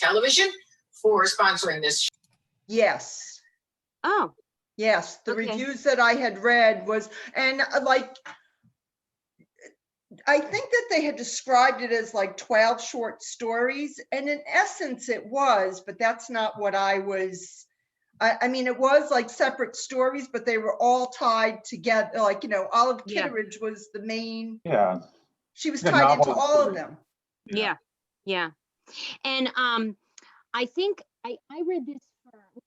Television for sponsoring this. Yes. Oh, Yes, the Okay. reviews that I had read was, and like, I think that they had described it as like 12 short stories, and in essence it was, but that's not what I was. I mean, it was like separate stories, but they were all tied together. Like, you know, Olive Yeah. Kitteridge was the main, Yeah. she was Yeah, tied into novel all of story. them. yeah. Yeah. And I think I read this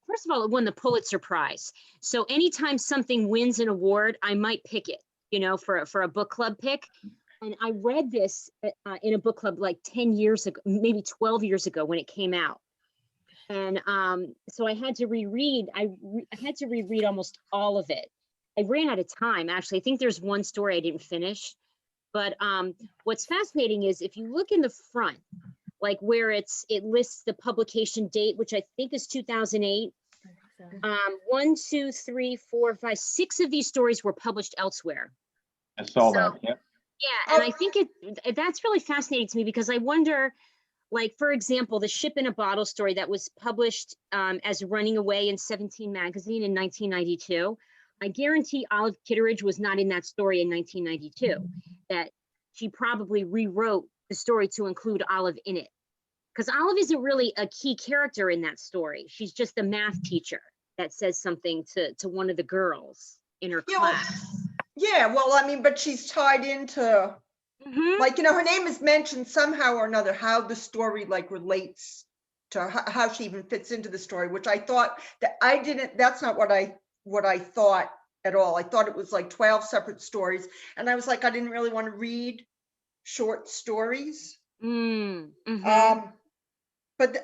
first of all, it won the Pulitzer Prize. So anytime something wins an award, I might pick it, you know, for a book club pick. And I read this in a book club like 10 years ago, maybe 12 years ago when it came out. And so I had to reread, I had to reread almost all of it. I ran out of time, actually. I think there's one story I didn't finish. But what's fascinating is if you look in the front, like where it lists the publication date, which I think is 2008. 1, 2, 3, 4, 5, 6 of these stories were published elsewhere. I saw So- that. Yep. Yeah, and I think that's really fascinating to me because I wonder, like, for example, the Ship in a Bottle story that was published as Running Away in 17 magazine in 1992. I guarantee Olive Kitteridge was not in that story in 1992, that she probably rewrote the story to include Olive in it. Because Olive isn't really a key character in that story. She's just a math teacher that says something to one of the girls in her Yeah, well, class. yeah, well, I mean, but she's tied into, Mhm. like, you know, her name is mentioned somehow or another, how the story like relates to how she even fits into the story, which I thought that I didn't, that's not what I thought at all. I thought it was like 12 separate stories. And I was like, I didn't really want to read short stories. Mhm. But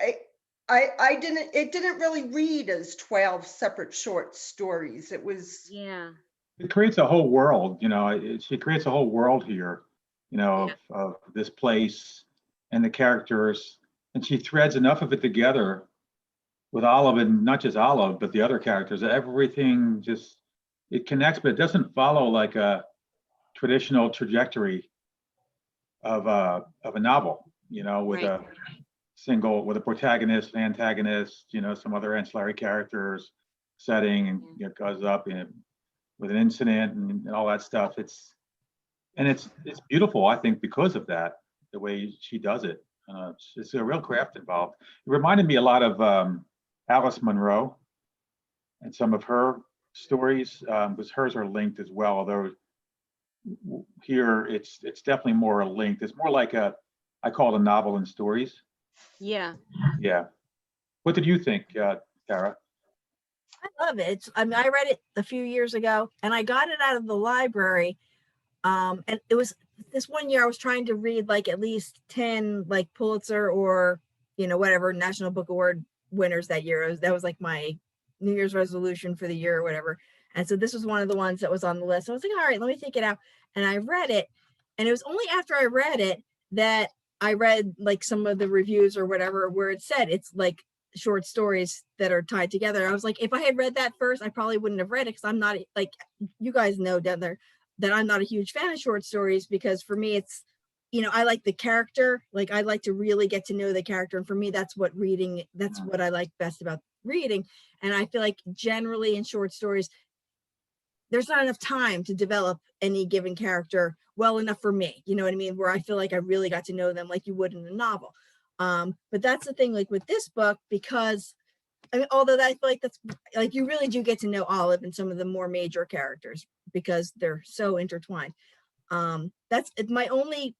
I didn't, it didn't really read as 12 separate short stories. It was, Yeah. It creates a whole world, you know, she creates a whole world here, you know, of this place and the characters. And she threads enough of it together with Olive, and not just Olive, but the other characters. Everything just, it connects, but it doesn't follow like a traditional trajectory of a novel, you know, with Right. with a protagonist, an antagonist, you know, some other ancillary characters, setting, and you know, goes up with an incident and all that stuff. It's beautiful, I think, because of that, the way she does it. It's a real craft involved. It reminded me a lot of Alice Munro and some of her stories, because hers are linked as well. Although here it's definitely more linked. It's more like I call it a novel in stories. Yeah. Yeah. What did you think, Tara? I love it. I mean, I read it a few years ago and I got it out of the library. And it was this one year I was trying to read like at least 10 like Pulitzer or, you know, whatever National Book Award winners that year. That was like my New Year's resolution for the year or whatever. And so this was one of the ones that was on the list. I was like, all right, let me take it out. And I read it. And it was only after I read it that I read like some of the reviews or whatever, where it said it's like short stories that are tied together. I was like, if I had read that first, I probably wouldn't have read it, because I'm not, like, you guys know down there that I'm not a huge fan of short stories, because for me it's, you know, I like the character, like I like to really get to know the character, and for me that's what reading, that's what I like best about reading. And I feel like generally in short stories there's not enough time to develop any given character well enough for me, you know what I mean, where I feel like I really got to know them like you would in a novel. But that's the thing, like with this book, because I mean, although I feel like that's like, you really do get to know Olive and some of the more major characters because they're so intertwined. That's my only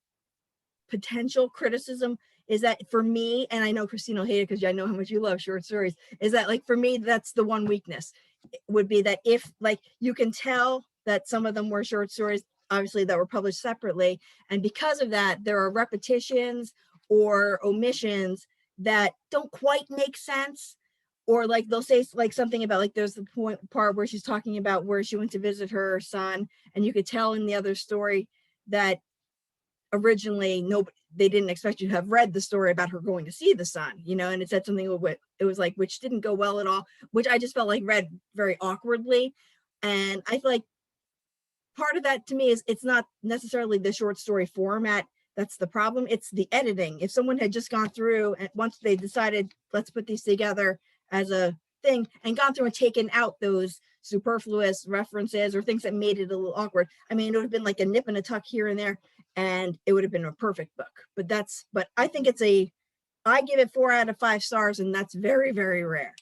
potential criticism, is that for me, and I know Christine will hate it because I know how much you love short stories, is that like for me, that's the one weakness, would be that if like you can tell that some of them were short stories, obviously, that were published separately. And because of that, there are repetitions or omissions that don't quite make sense. Or like they'll say like something about like there's the part where she's talking about where she went to visit her son, and you could tell in the other story that originally they didn't expect you to have read the story about her going to see the son, you know, and it said something with it was like, which didn't go well at all, which I just felt like read very awkwardly. And I feel like part of that to me is it's not necessarily the short story format That's the problem. It's the editing. If someone had just gone through and once they decided, let's put these together as a thing and gone through and taken out those superfluous references or things that made it a little awkward. I mean, it would have been like a nip and a tuck here and there, and it would have been a perfect book. But I think I give it 4 out of 5 stars, and that's very, very rare.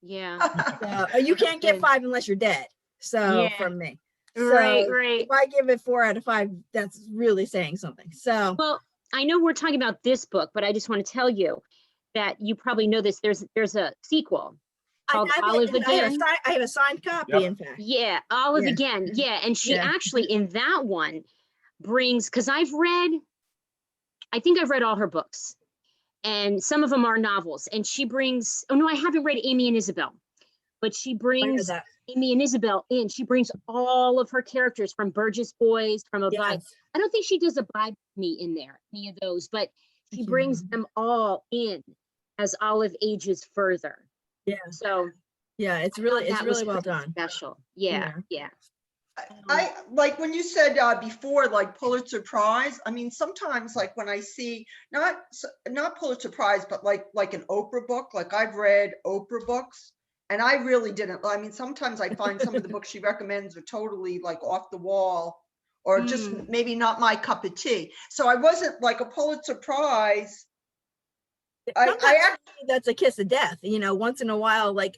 Yeah. You can't get Good. 5 unless you're dead. So Yeah. from me. Right, So right. if I give it 4 out of 5, that's really saying something. So Well, I know we're talking about this book, but I just want to tell you that you probably know this. There's a sequel called Olive Again. I have a signed copy, Yep. in fact. Yeah, Olive Yeah. Again. Yeah, and she Yeah. actually in that one brings, because I think I've read all her books, and some of them are novels. And she brings, oh no, I haven't read Amy and Isabel, but she brings that. Amy and Isabel in. She brings all of her characters from Burgess Boys, from Abide. Yes. I don't think she does Abide Me in there, any of those, but she can't brings remember. them all in as Olive ages further. Yeah. So Yeah, it's I really thought that was well pretty done. special. Yeah, yeah. I like when you said before, like Pulitzer Prize. I mean, sometimes like when I see not Pulitzer Prize, but like an Oprah book, like I've read Oprah books, and I really didn't. I mean, sometimes I find some of the books she recommends are totally like off the wall, or just maybe not my cup of tea. So I wasn't like a Pulitzer Prize. Sometimes that's a kiss of death, once in a while, like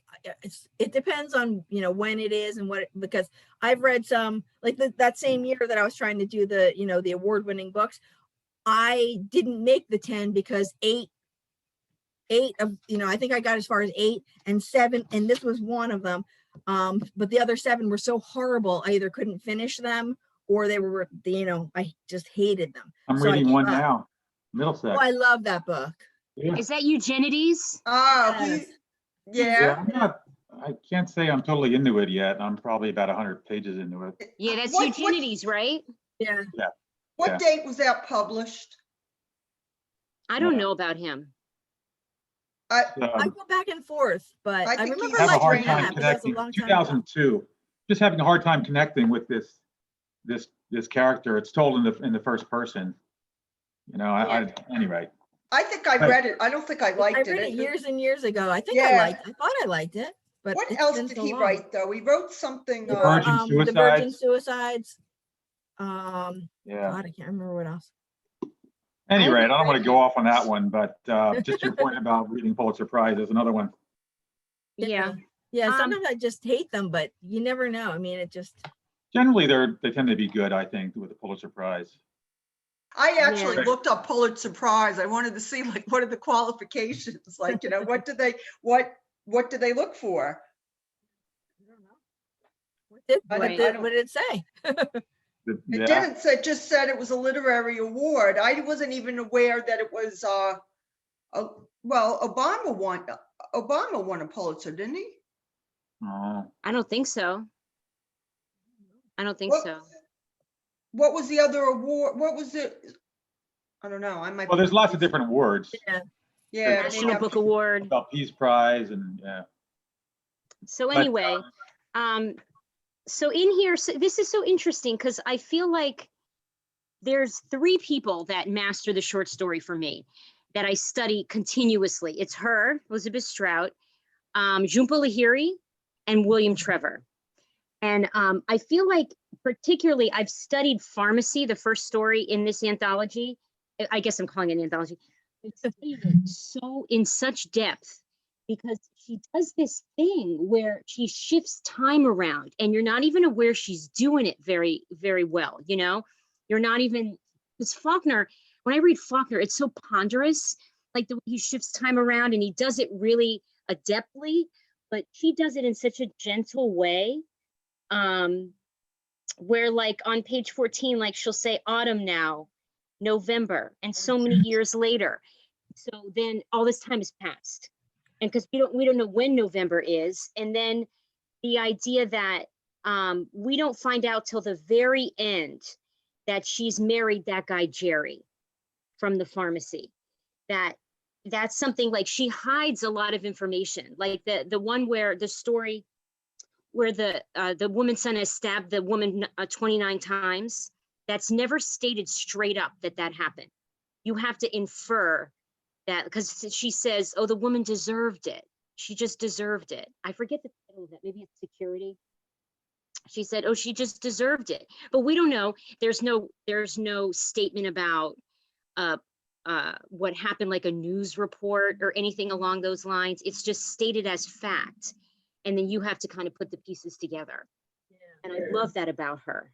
it depends on, when it is and what, because I've read some, like that same year that I was trying to do the, the award-winning books, I didn't make the 10 because eight of, I think I got as far as 8 and 7, and this was one of them. But the other 7 were so horrible, I either couldn't finish them or they were, I just hated them. I'm So I reading gave one up. now, Oh, Middlesex. I love that book. Yeah. Is that Eugenides? Oh, Yes. yeah. I can't say I'm totally into it yet. I'm probably about 100 pages into it. Yeah, that's What- Eugenides, right? Yeah. What Yeah. date was that published? I don't Yeah. know about him. I go back and forth, but I I think remember you have a like hard reading time that, but that's a connecting. long time ago. 2002, just having a hard time connecting with this character. It's told in the first person. Anyway. I think I read it. I don't think I liked I read it years and years ago. I think I thought I liked it. But What it's else been did so he long. write though? He wrote something. The Virgin The Virgin Suicides. Suicides. Yeah. God, I can't remember what else. Anyway, I don't want to go off on that one, but just your point about reading Pulitzer Prize is another one. Yeah. Yeah, sometimes I just hate them, but you never know. I mean, it just. Generally, they tend to be good, I think, with the Pulitzer Prize. I actually Yeah. looked up Pulitzer Prize. I wanted to see like what are the qualifications? Like, what do they look for? What did it say? It Yeah. didn't say, it just said it was a literary award. I wasn't even aware that it was well, Obama won a Pulitzer, didn't he? Oh. I don't think so. I don't think What- so. What was the other award? What was it? I don't know. I might. Well, there's lots of different awards. Yeah. National maybe Book I'm- Award. About Peace Prize and yeah. So But, anyway, so in here, so this is so interesting because I feel like there's 3 people that master the short story for me that I study continuously. It's her, Elizabeth Strout, Jhumpa Lahiri, and William Trevor. And I feel like particularly I've studied Pharmacy, the first story in this anthology. I guess I'm calling it an anthology. I've studied it so in such depth because she does this thing where she shifts time around and you're not even aware she's doing it very, very well. You're not even, because Faulkner, when I read Faulkner, it's so ponderous, like the way he shifts time around and he does it really adeptly, but she does it in such a gentle way. Where like on page 14, like she'll say autumn now, November, and so many years later. So then all this time has passed. And because we don't know when November is. And then the idea that we don't find out till the very end that she's married that guy, Jerry, from the pharmacy. That's something like she hides a lot of information. Like the one where the story where the woman's son has stabbed the woman 29 times That's never stated straight up that that happened. You have to infer that, because she says, oh, the woman deserved it. She just deserved it. I forget the title of that. Maybe it's Security. She said, oh, she just deserved it. But we don't know. There's no statement about what happened, like a news report or anything along those lines. It's just stated as fact. And then you have to kind of put the pieces together. And I love that about her.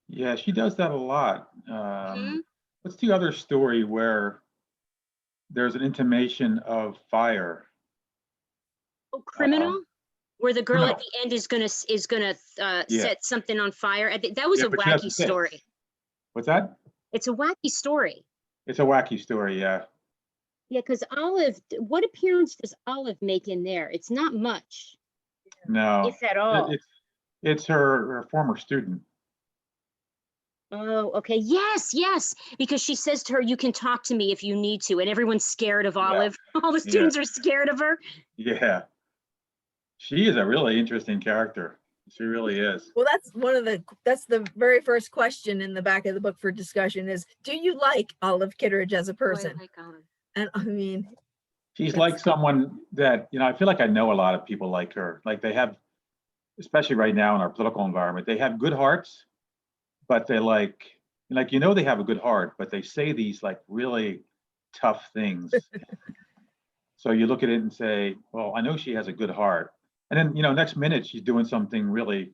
Yeah, she does that a lot. Mhm. What's the other story where there's an intimation of fire? Oh, Criminal, where the girl at Criminal. the end is gonna Yeah. set something on fire. That was Yeah, a but she has wacky to say it. story. What's that? It's a wacky story. It's a wacky story, yeah. Yeah, because Olive, what appearance does Olive make in there? It's not much, No, if at all. it's her former student. Oh, okay. Yes, yes. Because she says to her, you can talk to me if you need to. And everyone's scared of Olive. All the students are scared of her. Yeah. She is a really interesting character. She really is. Well, that's the very first question in the back of the book for discussion is, do you like Olive Kitteridge as a Oh, I person? like Olive. And I mean, She's Yes. like someone that, I feel like I know a lot of people like her. Like they have, especially right now in our political environment, they have good hearts, but they they have a good heart, but they say these like really tough things. So you look at it and say, well, I know she has a good heart. And then, next minute she's doing something really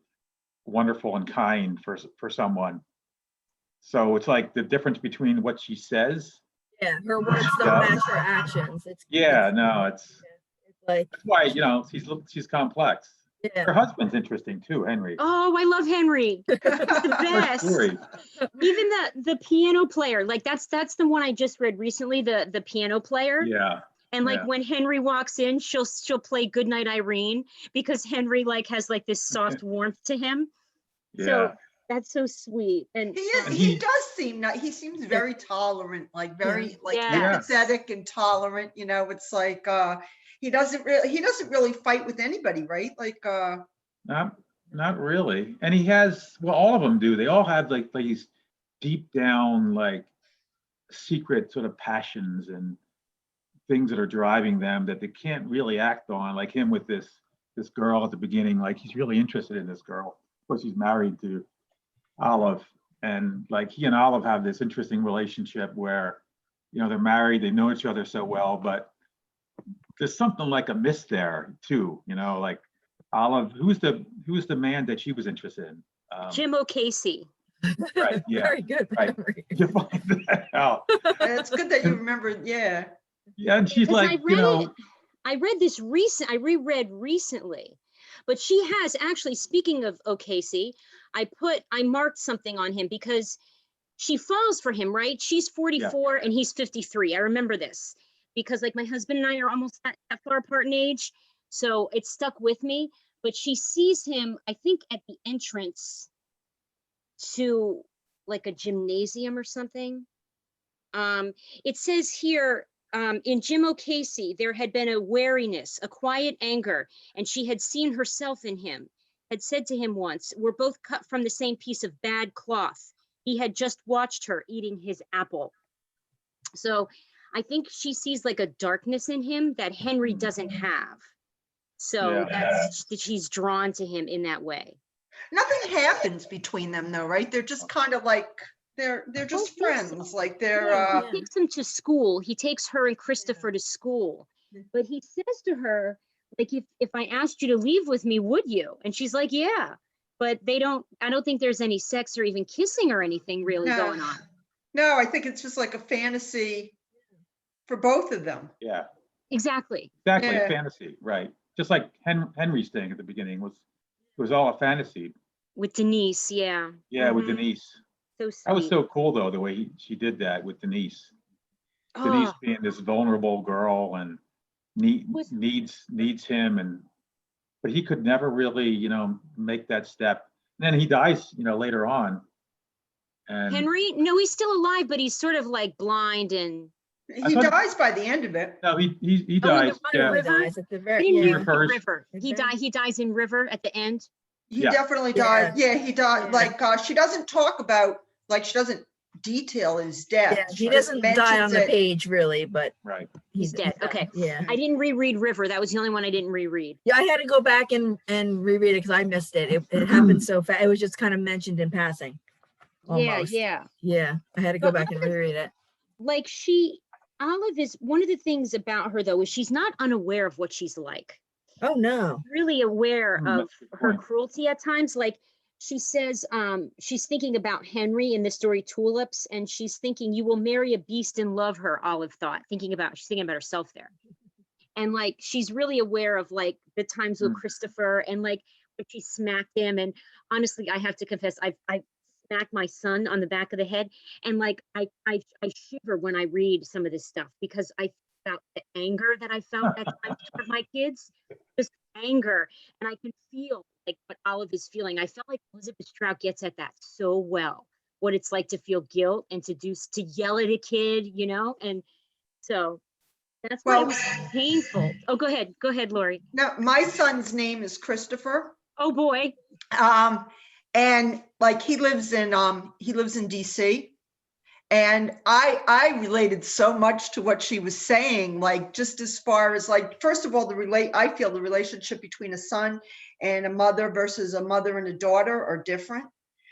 wonderful and kind for someone. So it's like the difference between what she says. yeah, her words don't Yeah. match her actions. It's like, That's why, she's complex. yeah. Her husband's interesting too, Henry. Oh, I love Henry. The Her best. story. Even the piano player, like that's the one I just read recently, the piano player. Yeah. And like Yeah. when Henry walks in, she'll play Goodnight Irene, because Henry like has like this soft warmth to him. Yeah. So that's so sweet. And He does seem he seems very tolerant, like very like Yes. empathetic and tolerant, it's like he doesn't really fight with anybody, right? Like Not really. And he has, well, all of them do. They all have like these deep down, like secret sort of passions and things that are driving them that they can't really act on, like him with this girl at the beginning. Like he's really interested in this girl. Of course, he's married to Olive, and like he and Olive have this interesting relationship where, they're married, they know each other so well, but there's something like a miss there too. Like Olive, who's the man that she was interested in? Jim O'Casey. Right. Yeah. Very good Right. memory. You find that out. it's good that you remember. Yeah. Yeah, and she's Because like, I reread recently, but she has actually, speaking of O'Casey, I marked something on him because she falls for him, right? She's 44 and he's 53. I remember this because like my husband and I are almost that far apart in age. So it stuck with me, but she sees him, I think at the entrance to like a gymnasium or something. It says here, in Jim O'Casey, there had been a wariness, a quiet anger, and she had seen herself in him, had said to him once, we're both cut from the same piece of bad cloth. He had just watched her eating his apple. So I think she sees like a darkness in him that Henry doesn't have. So she's drawn to him in that way. Nothing happens between them though, right? They're just kind of like, they're just friends. Like they're, He takes them to school. He takes her and Christopher to school. But he says to her, like, if I asked you to leave with me, would you? And she's like, yeah. But I don't think there's any sex or even kissing or anything really going on. No, I think it's just like a fantasy for both of them. Yeah. Exactly. Exactly, Yeah. a fantasy, right? Just like Henry's thing at the beginning was all a fantasy. With Denise, yeah. Yeah, with Mhm. Denise. So sweet. That was so cool though, the way she did that with Denise. Denise Oh, being this vulnerable girl and needs him, but he could never really, make that step. And then he dies, later on. And Henry? No, he's still alive, but he's sort of like blind and He dies by the end of it. no, he Oh, in dies. the Yeah. River dies at the very in yeah. River. refers- He dies in River at the end. He Yeah. definitely Yeah. died. Yeah, he died. Yeah. Like, she doesn't talk about, like, she doesn't detail his death. Yeah, She he just doesn't die on mentions the it. page really, but Right. He's dead. Okay. Yeah. I didn't reread River. That was the only one I didn't reread. Yeah, I had to go back and reread it because I missed it. It happened so fast. It was just kind of mentioned in passing. Almost. Yeah. Yeah, I had to go But back and reread it. Like Olive is one of the things about her though, is she's not unaware of what she's like. Oh no. Really aware Mm, of that's a good her point. cruelty at times. Like she says, she's thinking about Henry in the story Tulips, and she's thinking, you will marry a beast and love her, Olive thought, she's thinking about herself there. And like, she's really aware of like the times with Mm. Christopher and like when she smacked him. And honestly, I have to confess, I smacked my son on the back of the head. And like, I shiver when I read some of this stuff because I felt the anger that I felt at times toward my kids, just anger. And I can feel like what Olive is feeling. I felt like Elizabeth Strout gets at that so well, what it's like to feel guilt and to yell at a kid, you know? And so that's why it Well, was painful. Oh, go ahead, Lori. no, my son's name is Christopher. Oh boy. And like he lives in DC. And I related so much to what she was saying, like just as far as like, first of all, I feel the relationship between a son and a mother versus a mother and a daughter are different.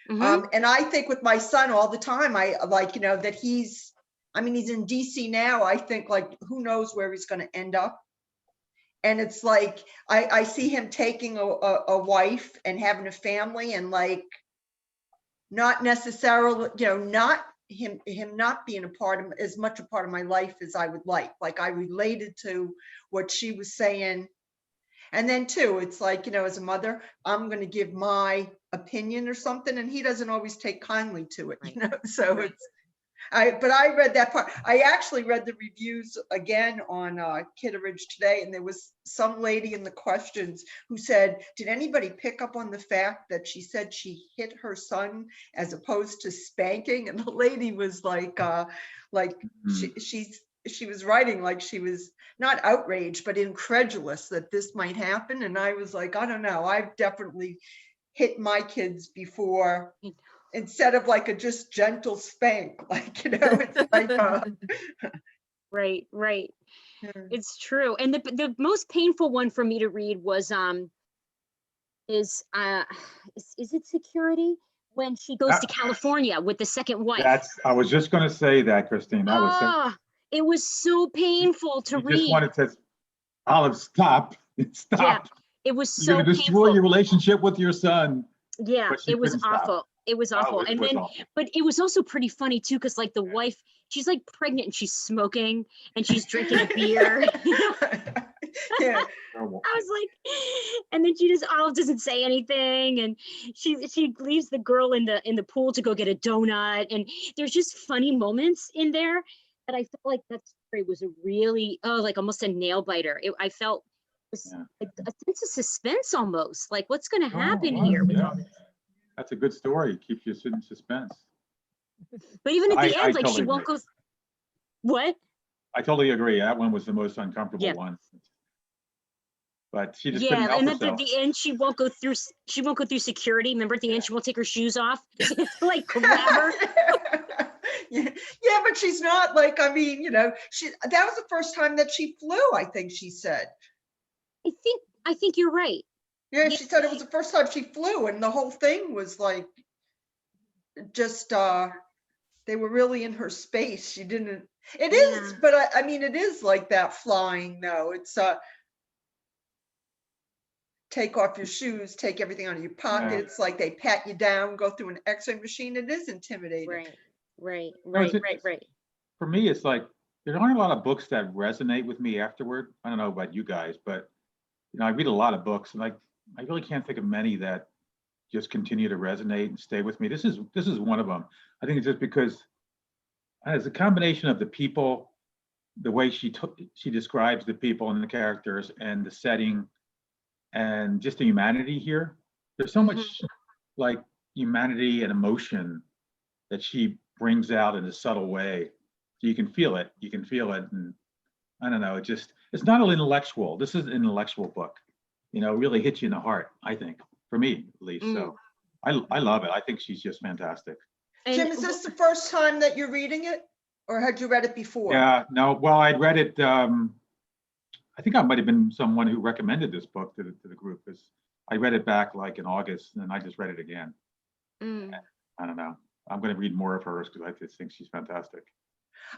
Mhm. And I think with my son all the time, I like, that he's in DC now. I think like, who knows where he's going to end up. And it's like, I see him taking a wife and having a family and like, not necessarily, not him not being as much a part of my life as I would like. Like I related to what she was saying. And then too, it's like, as a mother, I'm going to give my opinion or something, and he doesn't always take kindly to it, Right. So Right. but I read that part. I actually read the reviews again on Kitteridge today, and there was some lady in the questions who said, did anybody pick up on the fact that she said she hit her son as opposed to spanking? And the lady was like she was writing like she was not outraged, but incredulous that this might happen. And I was like, I don't know. I've definitely hit my kids before. Instead of like a just gentle spank, like, it's like, Right. yeah. It's true. And the most painful one for me to read was is it Security, when she goes to California with the second wife. I was just going to say that, Christine. That was so, It was so painful to you read. just wanted to, Olive, stop. Stop. Yeah, it was You're so going to destroy painful. your relationship with your son. Yeah, But she it was couldn't stop. awful. It was awful. it And was then, awful. but it was also pretty funny too, because like the wife, she's like pregnant and she's smoking and she's drinking a beer. Yeah. Terrible. I was like, and then Olive doesn't say anything, and she leaves the girl in the pool to go get a donut, and there's just funny moments in there that I felt like that story was a really like almost a nail biter. I felt it was like a sense of suspense almost, like what's going to happen here with all this. That's a good story. Keeps you in suspense. But even at the I end, like she totally won't agree. go. What? I totally agree. That one was the most uncomfortable Yeah. one. But she just couldn't Yeah, help and at herself. the end, she won't go through security. Remember at the end, she won't take her shoes off. She has to like grab her. Yeah, but she's not like, that was the first time that she flew, I think she said. I think you're right. Yeah, Yeah, she said it was the first time she flew, and the whole thing was like, just, they were really in her space. She didn't, it is, Yeah. but it is like that flying though. It's, take off your shoes, take everything out of your pockets, like they pat you down, go through an x-ray machine. It is intimidating. Right. For me, it's like there aren't a lot of books that resonate with me afterward. I don't know about you guys, but I read a lot of books, and I really can't think of many that just continue to resonate and stay with me. This is one of them. I think it's just because it's a combination of the people, the way she describes the people and the characters and the setting, and just the humanity here. There's so much like humanity and emotion that she brings out in a subtle way. So you can feel it. And I don't know, it's not an intellectual. This is an intellectual book. Really hits you in the heart, I think, for me at least. So I love it. I think she's just fantastic. Jim, is this the first time that you're reading it? Or had you read it before? Yeah, no, well, I'd read it. I think I might have been someone who recommended this book to the group, because I read it back like in August, and then I just read it again. I don't know. I'm going to read more of hers because I just think she's fantastic.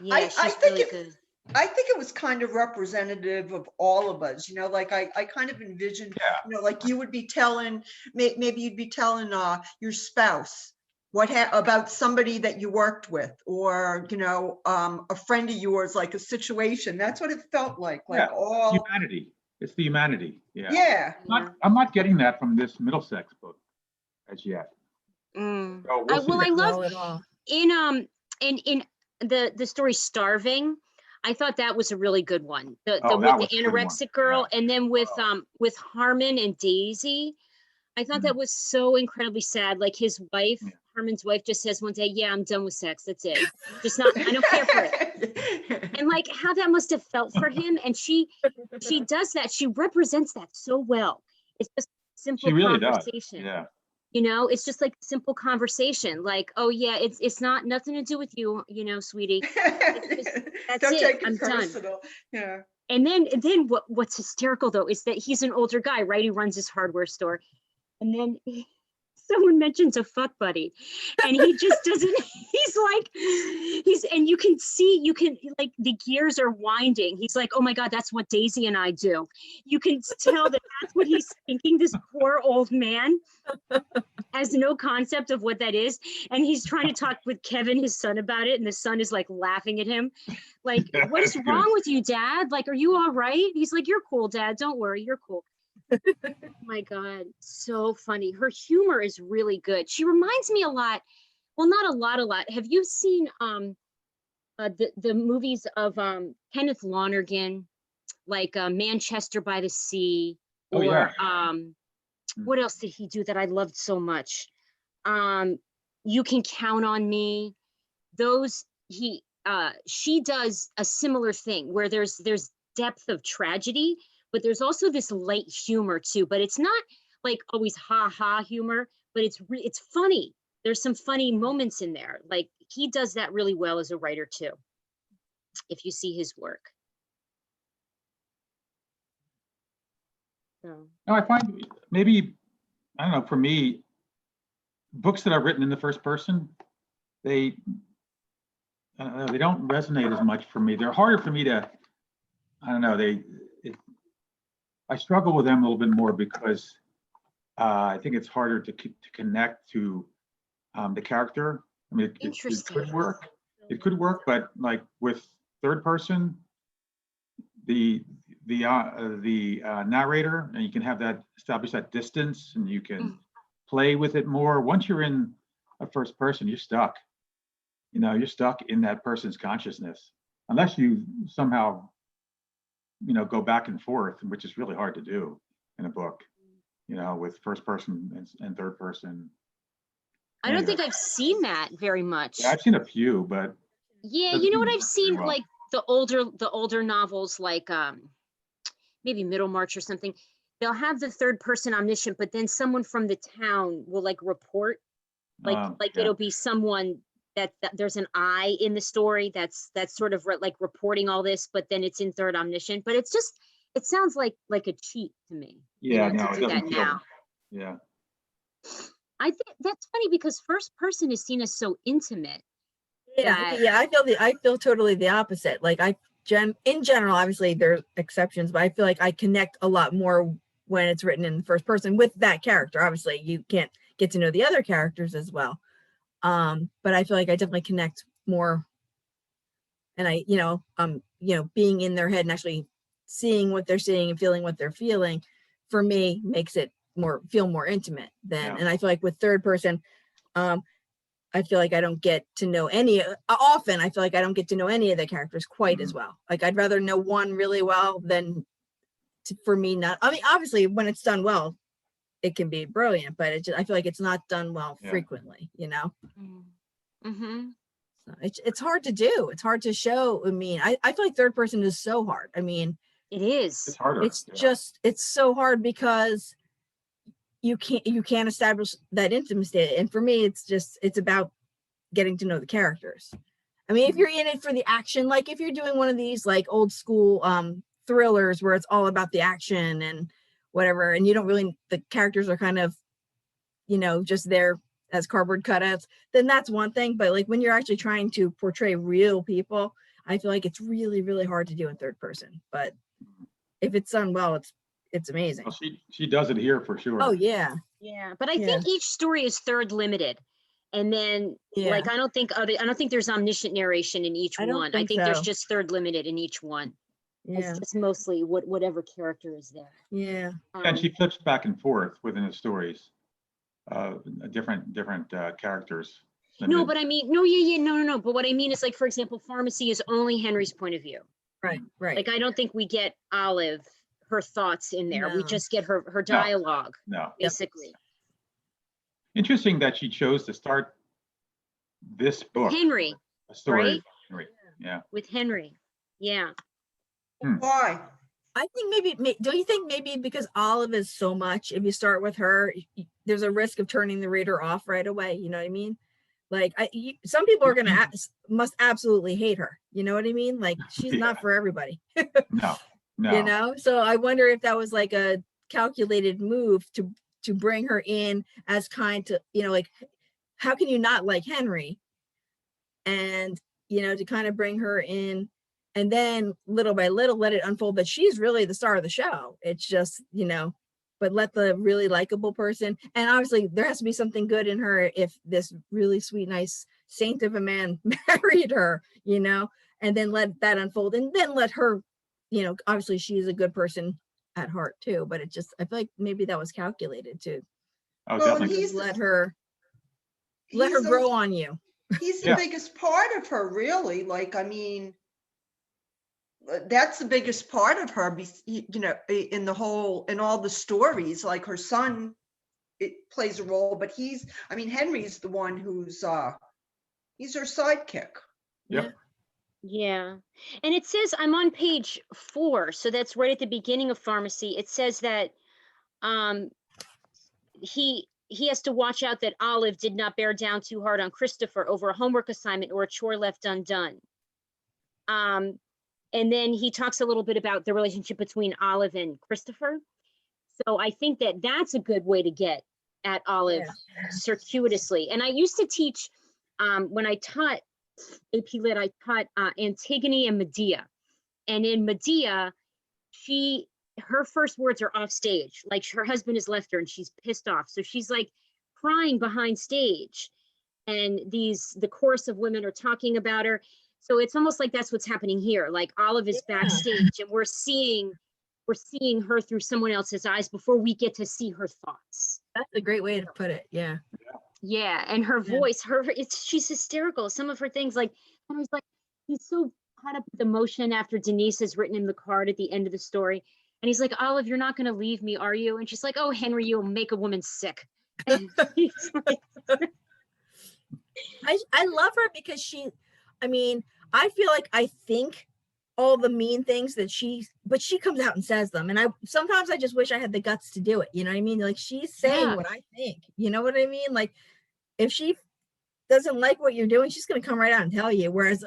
Yeah, I she's think really it- good. I think it was kind of representative of all of us, you know, like I kind of envisioned, Yeah. you know, like you would be telling, maybe you'd be telling your spouse about somebody that you worked with, or, you know, a friend of yours, like a situation. That's what it felt like Yeah, all. humanity. It's the humanity. Yeah. Yeah. I'm not getting that from this Middlesex book as yet. Mm. So we'll see. I love Well, at all. in the story Starving. I thought that was a really good one. The Oh, with that the was a good one. anorexic girl, and then with Harmon and Daisy. I thought that was so incredibly sad. Like his wife, Yeah. Harmon's wife, just says one day, "Yeah, I'm done with sex. That's it. Just not. I don't care for it." And like how that must have felt for him. And she does that. She represents that so well. It's just simple She really does. conversation. Yeah. You know, it's just like simple conversation. Like, oh yeah, it's not nothing to do with you, you know, sweetie. That's Don't it. take it I'm done. personal. Yeah. And then what's hysterical though is that he's an older guy, right? He runs his hardware store. And then someone mentions a fuck buddy, and he just doesn't, and you can like the gears are winding. He's like, oh my God, that's what Daisy and I do. You can tell that that's what he's thinking. This poor old man has no concept of what that is. And he's trying to talk with Kevin, his son, about it. And the son is like laughing at him. Like, what is wrong with you, Dad? Like, are you all right? He's like, you're cool, Dad. Don't worry. You're cool. Oh my God, so funny. Her humor is really good. She reminds me a lot. Well, not a lot. Have you seen the movies of Kenneth Lonergan, like Manchester by the Sea, or Oh, yeah. what else did he do that I loved so much? You Can Count on Me. Those she does a similar thing where there's depth of tragedy, but there's also this light humor too. But it's not like always ha ha humor, but it's funny. There's some funny moments in there. Like he does that really well as a writer too, if you see his work. So. No, I find maybe, I don't know, for me, books that are written in the first person, I don't know, they don't resonate as much for me. They're harder for me to, I don't know, I struggle with them a little bit more because I think it's harder to connect to the character. I mean, it could work. It could work, but like with third person, the narrator, and you can have that establish that distance, and you can play with it more. Once you're in a first person, you're stuck. You know, you're stuck in that person's consciousness, unless you somehow, you know, go back and forth, which is really hard to do in a book, you know, with first person and third person. I don't think I've seen that very much. Yeah, I've seen a few, but yeah, you know what I've seen, well. like the older novels, like maybe Middlemarch or something. They'll have the third person omniscient, but then someone from the town will like report, like yeah. it'll be someone that there's an I in the story that's sort of like reporting all this, but then it's in third omniscient. But it's just, it sounds like a cheat to me. Yeah, you know, no, to it do that doesn't feel. now. Yeah. I think that's funny because first person is seen as so intimate. Yeah, I feel totally the opposite. Like in general, obviously there's exceptions, but I feel like I connect a lot more when it's written in the first person with that character. Obviously, you can't get to know the other characters as well. But I feel like I definitely connect more, and I, being in their head and actually seeing what they're seeing and feeling what they're feeling, for me makes it feel more intimate than. Yeah. And I feel like with third person, I feel like I don't get to know often I feel like I don't get to know any of the characters quite as well. Like I'd rather know one really well than for me not. I mean, obviously when it's done well, it can be brilliant, but I feel like it's not done well frequently, you know? Mm-hmm. So it's hard to do. It's hard to show. I mean, I feel like third person is so hard. I mean, it is. It's harder. It's just, it's so hard because you can't establish that intimacy. And for me, it's about getting to know the characters. I mean, if you're in it for the action, like if you're doing one of these like old school thrillers where it's all about the action and whatever, and you don't really, the characters are kind of, you know, just there as cardboard cutouts, then that's one thing. But like when you're actually trying to portray real people, I feel like it's really, really hard to do in third person. But if it's done well, it's amazing. Well, she does it here for sure. Oh yeah. Yeah, but I Yeah. think each story is third limited. And then Yeah. like I don't think there's omniscient narration in each I don't one. I think think there's so. just third limited in each one. Yeah. It's mostly whatever character is there. Yeah. And she flips back and forth within the stories, different characters. No, but I mean, no. But what I mean is like, for example, Pharmacy is only Henry's point of view. Right. Right. Like, I don't think we get Olive, her thoughts in there. We No. just get her dialogue, No. basically. Interesting that she chose to start this book, Henry, a story. right? of Henry. Yeah. with Henry. Yeah. Why? I think maybe, don't you think maybe because Olive is so much, if you start with her, there's a risk of turning the reader off right away. You know what I mean? Like some people are going to must absolutely hate her. You know what I mean? Like she's Yeah. not for everybody, No. No. you know? So I wonder if that was like a calculated move to bring her in as kind to, you know, like, how can you not like Henry? And, you know, to kind of bring her in and then little by little let it unfold, but she's really the star of the show. It's just, you know, but let the really likable person, and obviously there has to be something good in her if this really sweet, nice saint of a man married her, you know, and then let that unfold and then let her, you know, obviously she's a good person at heart too, but it just, I feel like maybe that was calculated to Oh, Well, definitely. he's let her he's the- grow on you. He's the Yeah. biggest part of her, really. Like, I mean, that's the biggest part of her, you know, in all the stories. Like her son, it plays a role, but Henry's the one who's, he's her sidekick. Yep. Yeah. And it says, I'm on page 4, so that's right at the beginning of Pharmacy. It says that he has to watch out that Olive did not bear down too hard on Christopher over a homework assignment or a chore left undone. And then he talks a little bit about the relationship between Olive and Christopher. So I think that that's a good way to get at Olive circuitously. And I used to teach, when I taught AP Lit, I taught Antigone and Medea. And in Medea, her first words are off stage. Like her husband has left her and she's pissed off. So she's like crying behind stage. And the chorus of women are talking about her. So it's almost like that's what's happening here. Like Olive is backstage and we're seeing her through someone else's eyes before we get to see her thoughts. That's a great way to put it. Yeah. Yeah, and her voice, she's hysterical. Some of her things, like Henry's like, he's so caught up with emotion after Denise has written him the card at the end of the story. And he's like, Olive, you're not going to leave me, are you? And she's like, oh, Henry, you'll make a woman sick. And he's like, I love her because I feel like I think all the mean things but she comes out and says them. And sometimes I just wish I had the guts to do it. You know what I mean? Like she's saying what I think, you know what I mean? Like if she doesn't like what you're doing, she's going to come right out and tell you. Whereas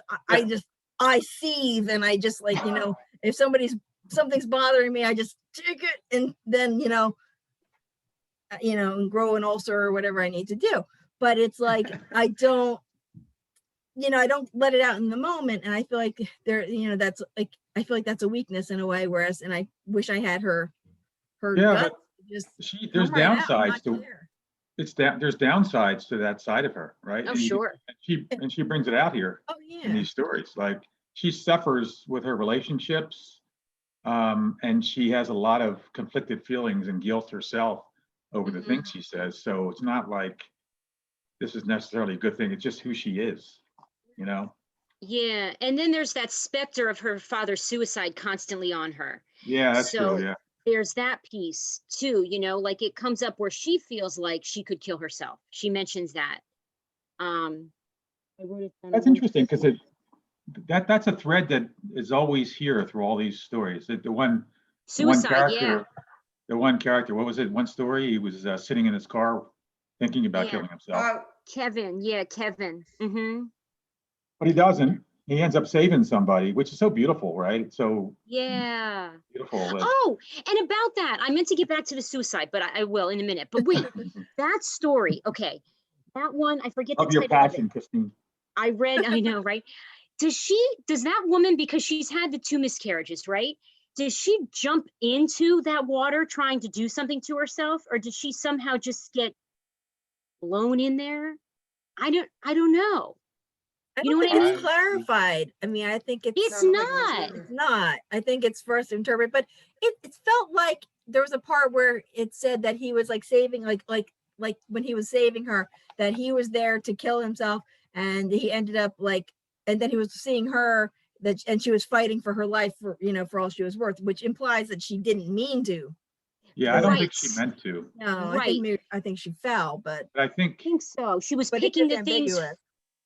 I seethe and I just like, you know, if something's bothering me, I just take it and then, you know, grow an ulcer or whatever I need to do. But it's like, I don't let it out in the moment. And I feel like that's like, I feel like that's a weakness in a way. Whereas, and I wish I had her guts to just there's come right out and downsides not to care. there's downsides to that side of her, right? oh, sure. And she brings it out here Oh in yeah. these stories. Like she suffers with her relationships, and she has a lot of conflicted feelings and guilt herself over the things she says. So it's not like this is necessarily a good thing. It's just who she is, you know? Yeah. And then there's that specter of her father's suicide constantly on her. Yeah, that's So true. Yeah. there's that piece too, you know, like it comes up where she feels like she could kill herself. She mentions that. I wrote it down. That's interesting because that's a thread that is always here through all these stories. The one Suicide, character the one character, what was it? One story, he was sitting in his car thinking about Yeah. killing himself, Kevin, yeah, Kevin. Mm-hmm. but he doesn't. He ends up saving somebody, which is so beautiful, right? It's so Yeah. beautiful. Oh, and about that, I meant to get back to the suicide, but I will in a minute. But wait, that story, okay, that one, I forget the Of your title of it. passion, Christine. I read, I know, right? Does that woman, because she's had the 2 miscarriages, right? Does she jump into that water trying to do something to herself, or did she somehow just get blown in there? I don't know. I You know don't what think I it's mean? clarified. I mean, I think It's I don't think it was not. either. it's not. I think it's first interpreted, but it felt like there was a part where it said that he was like saving, like when he was saving her, that he was there to kill himself, and he ended up like, and then he was seeing her that, and she was fighting for her life for, you know, for all she was worth, which implies that she didn't mean to. Yeah, I don't think Right. she meant to, No, Right. I think she fell, but but I think, I think so. She was but it picking is the things, ambiguous.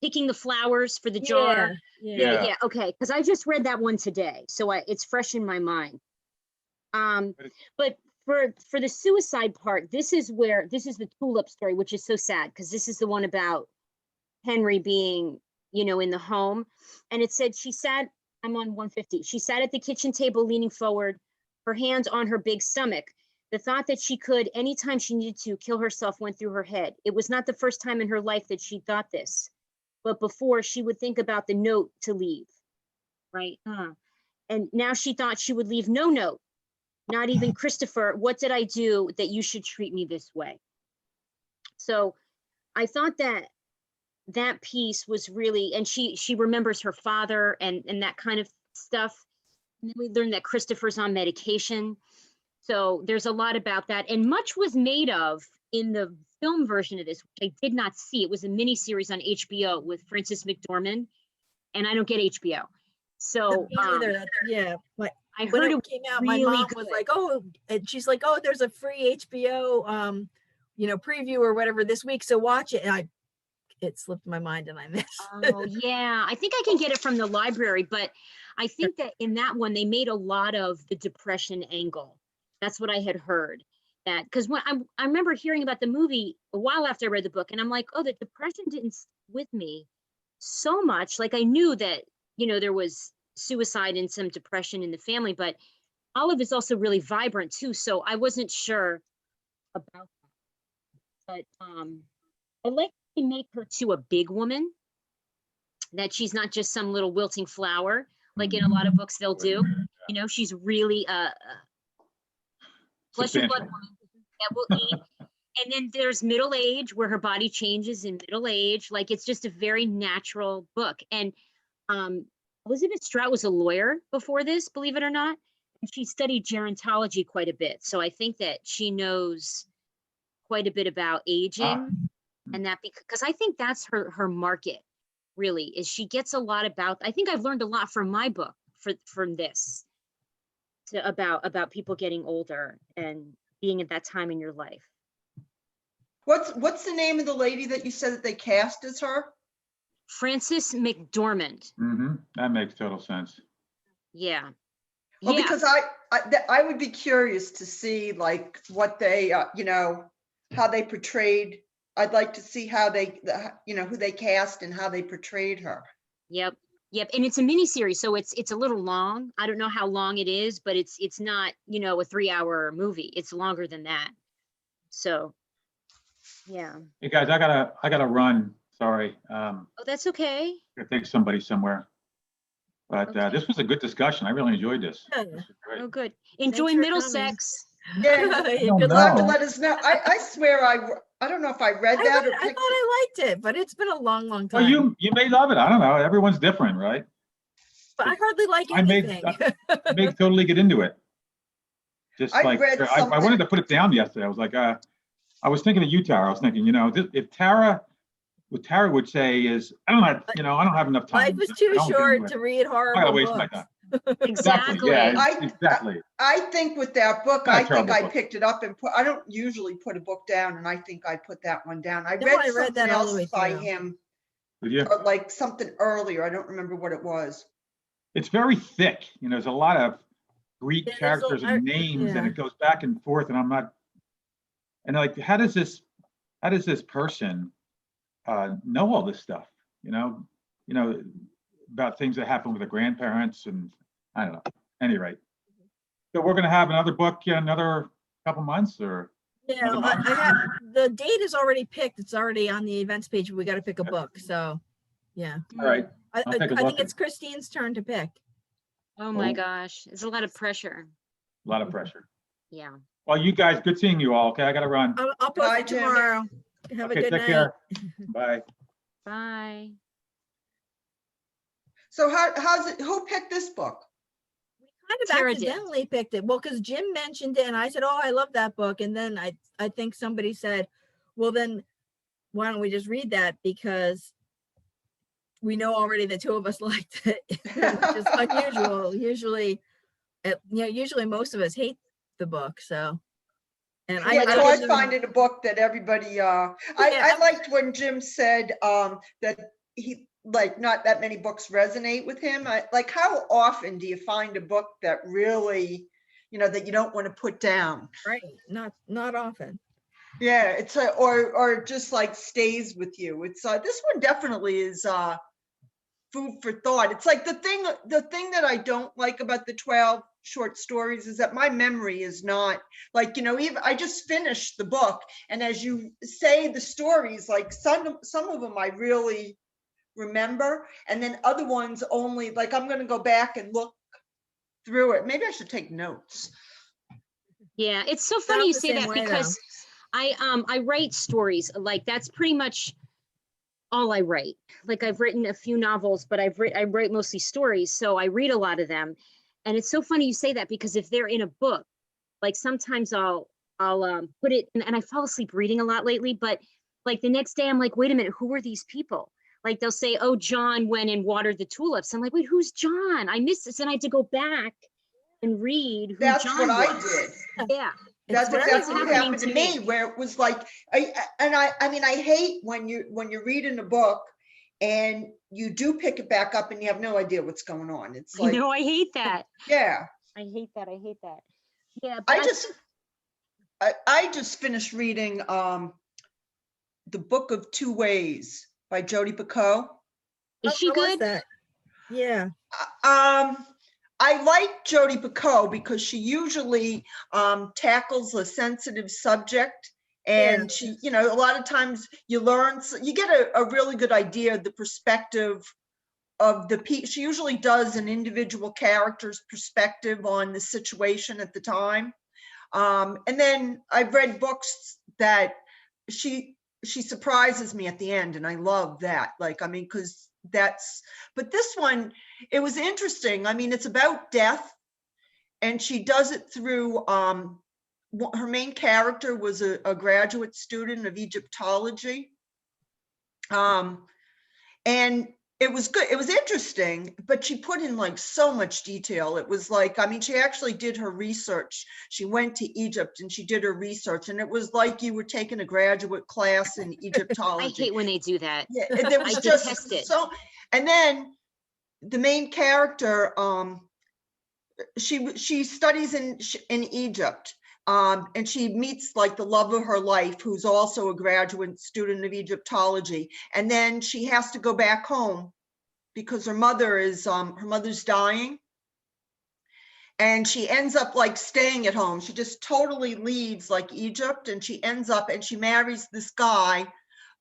picking the flowers for the jar. Yeah. Yeah, okay. Because I just read that one today, so it's fresh in my mind. But for the suicide part, this is the tulip story, which is so sad because this is the one about Henry being, in the home, and it said she sat. I'm on 150. She sat at the kitchen table, leaning forward, her hands on her big stomach. The thought that she could, anytime she needed to, kill herself went through her head. It was not the first time in her life that she thought this, but before she would think about the note to leave, right? And now she thought she would leave no note, not even Christopher. What did I do that you should treat me this way? So I thought that piece was really, and she remembers her father and that kind of stuff. And then we learned that Christopher's on medication. So there's a lot about that, and much was made of in the film version of this, which I did not see. It was a mini series on HBO with Frances McDormand, and I don't get HBO. So Me neither. That's, but I when heard it it came out, really my mom good. was like, "Oh," and she's like, "Oh, there's a free HBO, preview or whatever this week, so watch it." And it slipped my mind and I missed. Oh yeah, I think I can get it from the library, but I think that in that one they made a lot of the depression angle. That's what I had heard. That because when I remember hearing about the movie a while after I read the book, and I'm like, oh, the depression didn't stick with me so much. Like I knew that there was suicide and some depression in the family, but Olive is also really vibrant too, so I wasn't sure about that. But I like to make her to a big woman, that she's not just some little wilting flower like in a lot of books they'll do. She's really a flesh and blood substantial. woman that will eat. And then there's middle age, where her body changes in middle age. Like it's just a very natural book. And Elizabeth Strout was a lawyer before this, believe it or not. And she studied gerontology quite a bit. So I think that she knows quite a bit about aging. And that, because I think that's her market, really, is she gets a lot about, I think I've learned a lot from my book from this about people getting older and being at that time in your life. What's the name of the lady that you said that they cast as her? Frances McDormand. That makes total sense. Yeah. Well, Yeah. because I would be curious to see like what they, how they portrayed. I'd like to see how they, who they cast and how they portrayed her. Yep. And it's a mini series, so it's a little long. I don't know how long it is, but it's not, a 3-hour movie. It's longer than that. So, yeah. Hey guys, I gotta run. Sorry. Oh, that's okay. Gotta take somebody somewhere. But Okay. this was a good discussion. I really enjoyed this. Yeah. This was great. Oh, good. Enjoy for Middlesex. Yeah, Good you'll have to luck. let us know. I swear I don't know if I read I that or thought picked it. I liked it, but it's been a long Well, time. you may love it. I don't know. Everyone's different, right? But I hardly like I may totally get into it. Just I like read I wanted something- to put it down yesterday. I was like, I was thinking of you, Tara. I was thinking, what Tara would say is, I don't have enough time. Life is too I don't get short into it. to read I horrible gotta waste my books. time. Exactly. Yeah, I- exactly. I think with that book, Not a I think terrible I book. picked it up and I don't usually put a book down, and I think I put that one down. I No, read I read something that all the else way by through. him, Did you? like something earlier. I don't remember what it was. It's very thick. There's a lot of Greek Yeah, characters and names, and yeah. it goes back and forth, and I'm not, and like, how does this person know all this stuff? You know, about things that happen with the grandparents, and I don't know. Any rate, so we're gonna have another book in another couple months, or Yeah, another month? I have, the date is already picked. It's already on the events page. We got to pick a book. So, yeah. All right, I I'll take a think look. it's Christine's turn to pick. Oh my Oh. gosh, it's a lot of pressure. A lot of pressure. Yeah. Well, you guys, good seeing you all. Okay, I gotta run. I'll post Bye, it Jim. tomorrow. Have a Okay, good take night. care. Bye. Bye. So how's it, who picked this book? Kind of Tara did. accidentally picked it. Well, because Jim mentioned it and I said, oh, I love that book. And then I think somebody said, well, then why don't we just read that? Because we know already the two of us liked it, which is unusual. Usually, usually most of us hate the book. So, and Yeah, so I didn't even- find it a book that everybody, I liked when Jim said that he, like, not that many books resonate with him. Like, how often do you find a book that really, that you don't want to put down? right, not often. Yeah, it's or just like stays with you. It's this one definitely is food for thought. It's like the thing that I don't like about the 12 short stories is that my memory is not like, even I just finished the book, and as you say the stories, like some of them I really remember, and then other ones only, like, I'm going to go back and look through it. Maybe I should take notes. Yeah, it's so funny Not you the say same that way, because I write stories. Like, that's pretty much all I write. Like, I've written a few novels, but I write mostly stories, so I read a lot of them. And it's so funny you say that, because if they're in a book, like, sometimes I'll put it in, and I fall asleep reading a lot lately, but like the next day I'm like, wait a minute, who are these people? Like, they'll say, oh, John went and watered the tulips. I'm like, wait, who's John? I missed this. And I had to go back and read who That's John what I was. did. Yeah. That's very exactly what happening happened to to me, me. where it was like, I mean, I hate when you're reading a book and you do pick it back up and you have no idea what's going on. It's I like, know, I hate that. yeah, I hate that. Yeah, but I just finished reading The Book of Two Ways by Jodi Picoult. is she How was good? that? Yeah. I like Jodi Picoult because she usually tackles a sensitive subject, and she, a lot of times you get a really good idea of the perspective of she usually does an individual character's perspective on the situation at the time. And then I've read books that she surprises me at the end, and I love that. Like, I mean, because but this one, it was interesting. I mean, it's about death, and she does it through, her main character was a graduate student of Egyptology. And it was good. It was interesting, but she put in like so much detail. It was like, I mean, she actually did her research. She went to Egypt and she did her research, and it was like you were taking a graduate class in Egyptology. I hate when they do that. Yeah, there was I just detest it. so. And then the main character, she studies in Egypt, and she meets like the love of her life, who's also a graduate student of Egyptology, and then she has to go back home because her mother's dying, and she ends up like staying at home. She just totally leaves like Egypt, and she marries this guy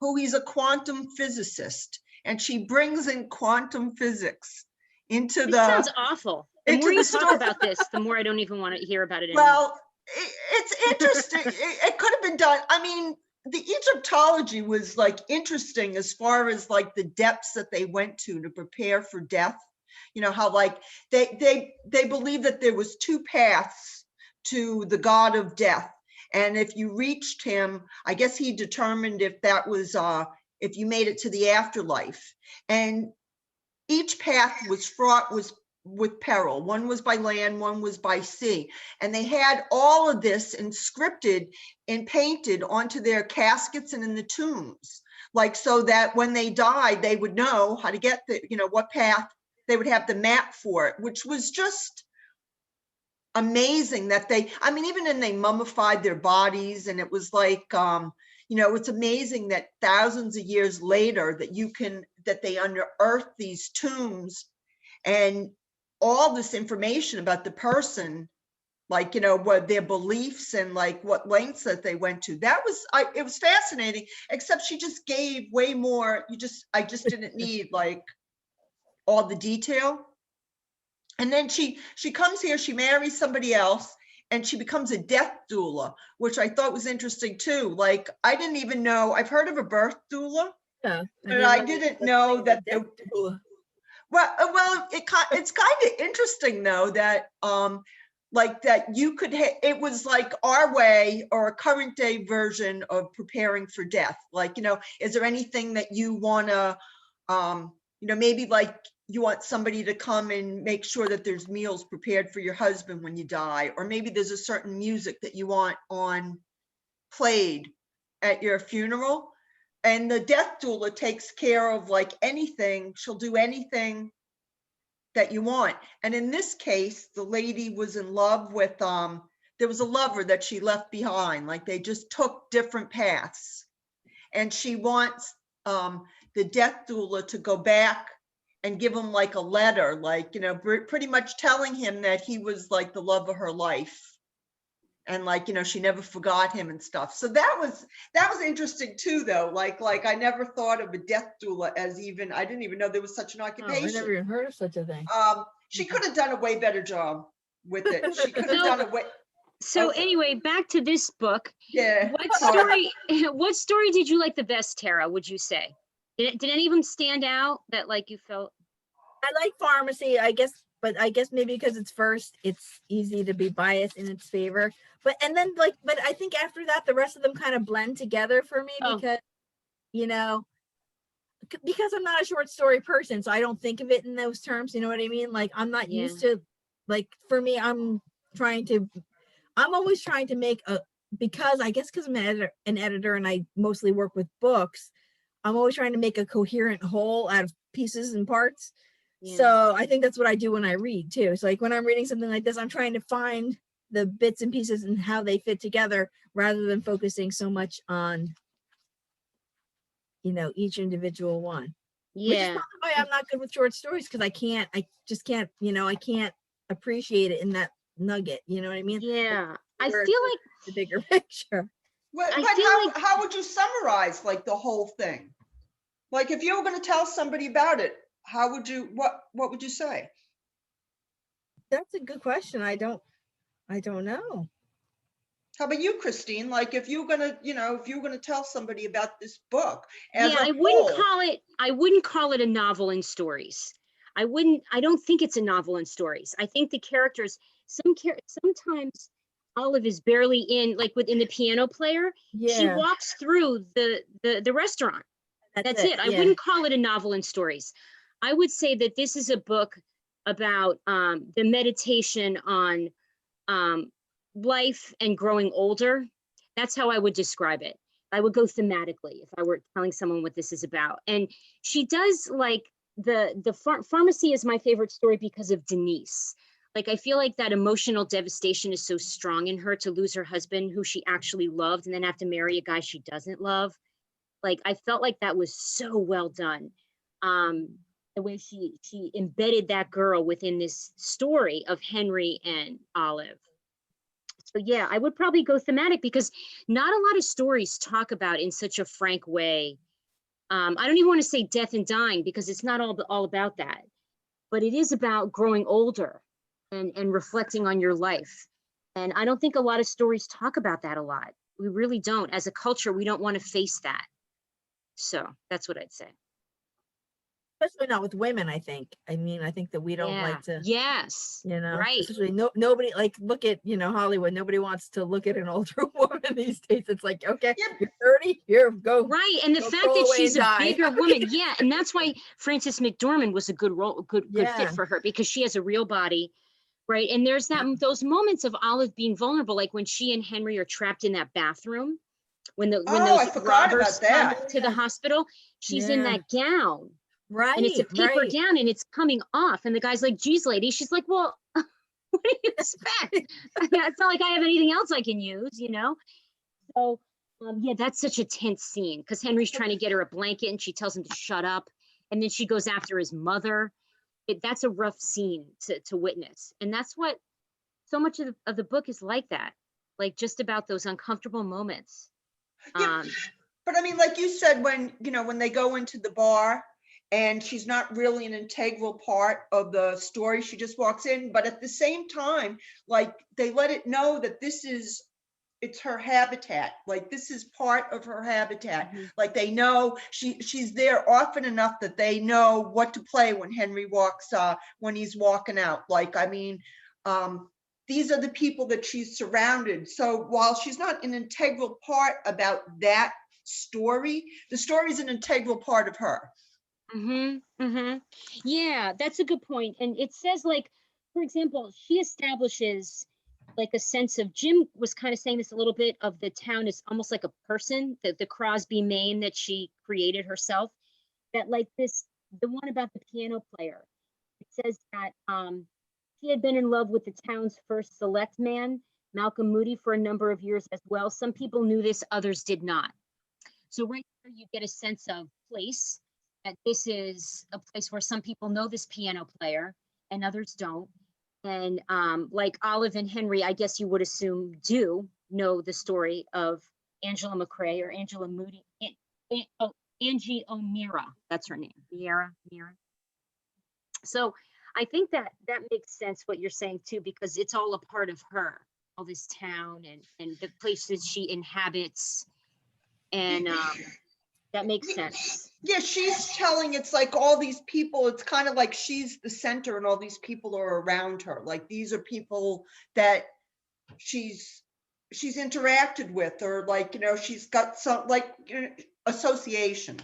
who he's a quantum physicist, and she brings in quantum physics into This sounds awful. The into more you the talk story. about this, the more I don't even want to hear about it anymore. Well, it's interesting. It could have been done. I mean, the Egyptology was like interesting as far as like the depths that they went to prepare for death. How like they believe that there was two paths to the god of death, and if you reached him, I guess he determined if that was if you made it to the afterlife. And each path was fraught with peril. One was by land, one was by sea. And they had all of this inscripted and painted onto their caskets and in the tombs, like, so that when they died, they would know how to get what path. They would have the map for it, which was just amazing that I mean, even when they mummified their bodies, and it was like, you know, it's amazing that thousands of years later that they unearthed these tombs and all this information about the person, like, you know, what their beliefs and like what lengths that they went to. That was, it was fascinating, except she just gave way more. I just didn't need like all the detail. And then she comes here, she marries somebody else, and she becomes a death doula, which I thought was interesting too. Like, I didn't even know, I've heard of a birth doula, Yeah. but I didn't know that. Well, it's kind of interesting though that like that you could it was like our way or a current day version of preparing for death. Like, you know, is there anything that you want to you know, maybe like you want somebody to come and make sure that there's meals prepared for your husband when you die, or maybe there's a certain music that you want played at your funeral. And the death doula takes care of like anything. She'll do anything that you want. And in this case, the lady was in love with, there was a lover that she left behind. Like, they just took different paths. And she wants the death doula to go back and give him like a letter, like, you know, pretty much telling him that he was like the love of her life. And like, you know, she never forgot him and stuff. So that was interesting too, though. Like I never thought of a death doula as I didn't even know there was such an occupation. I never even heard of such a thing. She could have done a way better job with it. She could have done a way. So anyway, back to this book. Yeah. What story did you like the best, Tara, would you say? Did any of them stand out that like you felt? I like pharmacy, I guess, but I guess maybe because it's first, it's easy to be biased in its favor. But I think after that, the rest of them kind of blend together for me because, you know, because I'm not a short story person, so I don't think of it in those terms. You know what I mean? Like, I'm not used to, like, for me, I'm always trying to make because I'm an editor and I mostly work with books, I'm always trying to make a coherent whole out of pieces and parts. Yeah. So I think that's what I do when I read too. So like when I'm reading something like this, I'm trying to find the bits and pieces and how they fit together rather than focusing so much on, you know, each individual one. Yeah. Which is probably why I'm not good with short stories, because I just can't, you know, I can't appreciate it in that nugget. You know what I mean? Yeah. I feel like the bigger picture. But how would you summarize like the whole thing? Like if you were going to tell somebody about it, how would you, what would you say? That's a good question. I don't know. How about you, Christine? Like if you're gonna, you know, if you're gonna tell somebody about this book, I wouldn't call it a novel in stories. I don't think it's a novel in stories. I think the characters, sometimes Olive is barely in, like within the piano player. Yeah. She walks through the restaurant. That's it. I wouldn't call it a novel in stories. I would say that this is a book about the meditation on life and growing older. That's how I would describe it. I would go thematically if I were telling someone what this is about. And she does, like, the pharmacy is my favorite story because of Denise. Like, I feel like that emotional devastation is so strong in her to lose her husband, who she actually loved, and then have to marry a guy she doesn't love. Like, I felt like that was so well done. The way she embedded that girl within this story of Henry and Olive. So yeah, I would probably go thematic because not a lot of stories talk about in such a frank way. I don't even want to say death and dying because it's not all about that, but it is about growing older and reflecting on your life. And I don't think a lot of stories talk about that a lot. We really don't. As a culture, we don't want to face that. So that's what I'd say. Especially not with women, I think. I mean, I think that we don't like to. Yes. You know, right. Especially nobody, like, look at, you know, Hollywood. Nobody wants to look at an older woman these days. It's like, okay, you're 30, here, go. Right. And the fact that she's a bigger woman. Yeah. And that's why Frances McDormand was a good fit for her, because she has a real body. Right. And there's those moments of Olive being vulnerable, like when she and Henry are trapped in that bathroom, when those robbers come to the hospital, she's in that gown. Right. And it's a paper gown and it's coming off. And the guy's like, geez, lady. She's like, well, What do you expect? It's not like I have anything else I can use, you know? So, yeah, that's such a tense scene because Henry's trying to get her a blanket and she tells him to shut up. And then she goes after his mother. That's a rough scene to witness. And that's what so much of the book is like that, like just about those uncomfortable moments. Yeah, but I mean, like you said, when, you know, when they go into the bar and she's not really an integral part of the story, she just walks in, but at the same time, like they let it know that it's her habitat. Like this is part of her habitat. Mhm. Like they know she's there often enough that they know what to play when Henry walks, when he's walking out. Like, I mean, these are the people that she's surrounded. So while she's not an integral part about that story, the story is an integral part of her. Yeah, that's a good point. And it says, like, for example, she establishes like a sense of, Jim was kind of saying this a little bit, of the town is almost like a person, the Crosby Maine that she created herself. That like this, the one about the piano player, it says that she had been in love with the town's first select man, Malcolm Moody, for a number of years as well. Some people knew this, others did not. So right there you get a sense of place, that this is a place where some people know this piano player and others don't. And like Olive and Henry, I guess you would assume, do know the story of Angela McCrae or Angela Moody. Angie O'Meara, that's her name. Mira. So I think that makes sense what you're saying too, because it's all a part of her, all this town and the places she inhabits. And that makes sense. Yeah, she's telling, it's like all these people, it's kind of like she's the center and all these people are around her. Like these are people that she's interacted with, or like, you know, she's got some like, you know, association.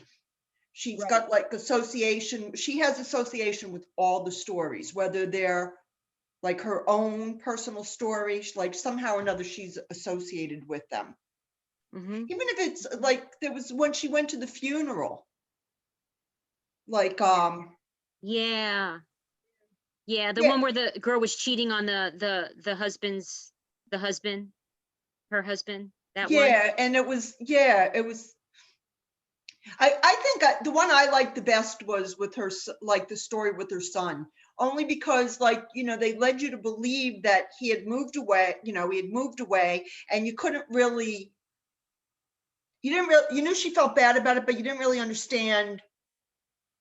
She's Right. got like association. She has association with all the stories, whether they're like her own personal story, like somehow or another she's associated with them. Mm-hmm. Even if it's like, there was when she went to the funeral, like Yeah, the yeah, one where the girl was cheating on the husband, her husband. That one. yeah, and it was, yeah, it was. I think the one I liked the best was with her, like the story with her son, only because, like, you know, they led you to believe that he had moved away, you know, he had moved away, and you couldn't really, you didn't really, you knew she felt bad about it, but you didn't really understand